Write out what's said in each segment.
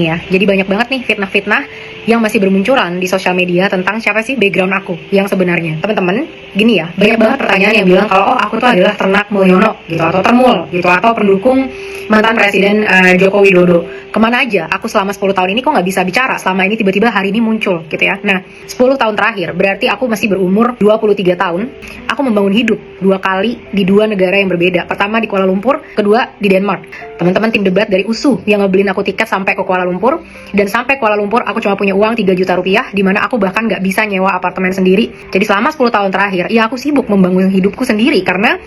Ya, jadi banyak banget nih fitnah-fitnah yang masih bermunculan di sosial media tentang siapa sih background aku yang sebenarnya. Teman-teman, gini ya, banyak banget pertanyaan yang bilang kalau aku tuh adalah ternak Mulyono gitu, atau termul gitu, atau pendukung mantan Presiden Joko Widodo. Kemana aja aku selama 10 tahun ini kok nggak bisa bicara, selama ini tiba-tiba hari ini muncul gitu ya. Nah, 10 tahun terakhir berarti aku masih berumur 23 tahun. Aku membangun hidup 2 kali di 2 negara yang berbeda. Pertama di Kuala Lumpur, kedua di Denmark. Teman-teman tim debat dari USU yang ngebeliin aku tiket sampai ke Kuala Lumpur, dan sampai Kuala Lumpur aku cuma punya uang 3 juta rupiah, dimana aku bahkan nggak bisa nyewa apartemen sendiri. Jadi selama 10 tahun terakhir, ya aku sibuk membangun hidupku sendiri, karena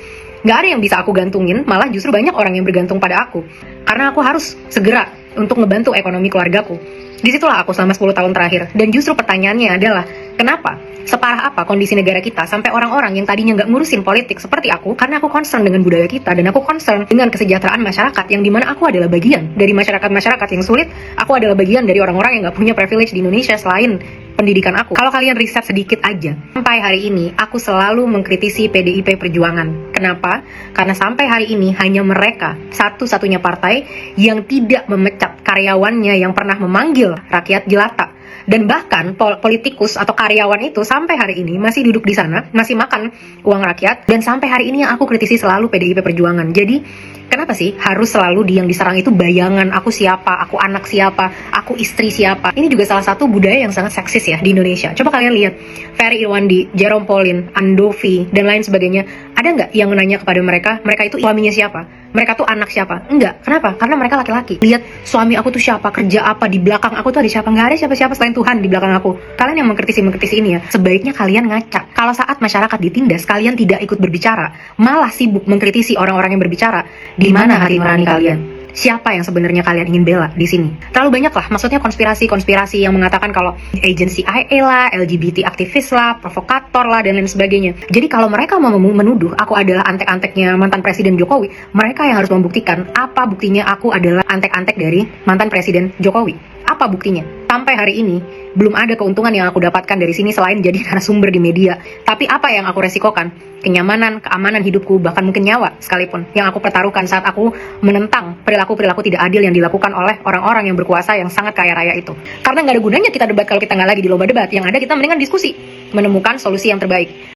nggak ada yang bisa aku gantungin, malah justru banyak orang yang bergantung pada aku. Karena aku harus segera untuk ngebantu ekonomi keluargaku. Disitulah aku selama 10 tahun terakhir. Dan justru pertanyaannya adalah, kenapa? Separah apa kondisi negara kita sampai orang-orang yang tadinya nggak ngurusin politik seperti aku, karena aku concern dengan budaya kita dan aku concern dengan kesejahteraan masyarakat, yang dimana aku adalah bagian dari masyarakat-masyarakat yang sulit. Aku adalah bagian dari orang-orang yang nggak punya privilege di Indonesia selain pendidikan aku. Kalau kalian riset sedikit aja, sampai hari ini aku selalu mengkritisi PDIP Perjuangan. Kenapa? Karena sampai hari ini hanya mereka satu-satunya partai yang tidak memecat karyawannya yang pernah memanggil rakyat jelata. Dan bahkan politikus atau karyawan itu sampai hari ini masih duduk di sana, masih makan uang rakyat. Dan sampai hari ini yang aku kritisi selalu PDIP Perjuangan. Jadi kenapa sih harus selalu yang diserang itu bayangan aku siapa, aku anak siapa, aku istri siapa? Ini juga salah satu budaya yang sangat seksis ya di Indonesia. Coba kalian lihat Ferry Irwandi, Jerome Pauline, Andovi, dan lain sebagainya. Ada nggak yang nanya kepada mereka itu suaminya siapa? Mereka tuh anak siapa? Enggak. Kenapa? Karena mereka laki-laki. Lihat suami aku tuh siapa, kerja apa, di belakang aku tuh ada siapa? Nggak ada siapa-siapa selain Tuhan di belakang aku. Kalian yang mengkritisi ini ya, sebaiknya kalian ngaca. Kalau saat masyarakat ditindas, kalian tidak ikut berbicara, malah sibuk mengkritisi orang-orang yang berbicara. Di mana hati nurani kalian? Siapa yang sebenarnya kalian ingin bela di sini? Terlalu banyak lah, maksudnya konspirasi yang mengatakan kalau agensi IA lah, LGBT aktivis lah, provokator lah, dan lain sebagainya. Jadi kalau mereka mau menuduh aku adalah antek-anteknya mantan Presiden Jokowi, mereka yang harus membuktikan apa buktinya aku adalah antek-antek dari mantan Presiden Jokowi. Apa buktinya? Sampai hari ini belum ada keuntungan yang aku dapatkan dari sini selain jadi narasumber di media. Tapi apa yang aku resikokan? Kenyamanan, keamanan hidupku, bahkan mungkin nyawa sekalipun yang aku pertaruhkan saat aku menentang perilaku-perilaku tidak adil yang dilakukan oleh orang-orang yang berkuasa yang sangat kaya raya itu. Karena nggak ada gunanya kita debat kalau kita nggak lagi di lomba debat. Yang ada kita mendingan diskusi, menemukan solusi yang terbaik.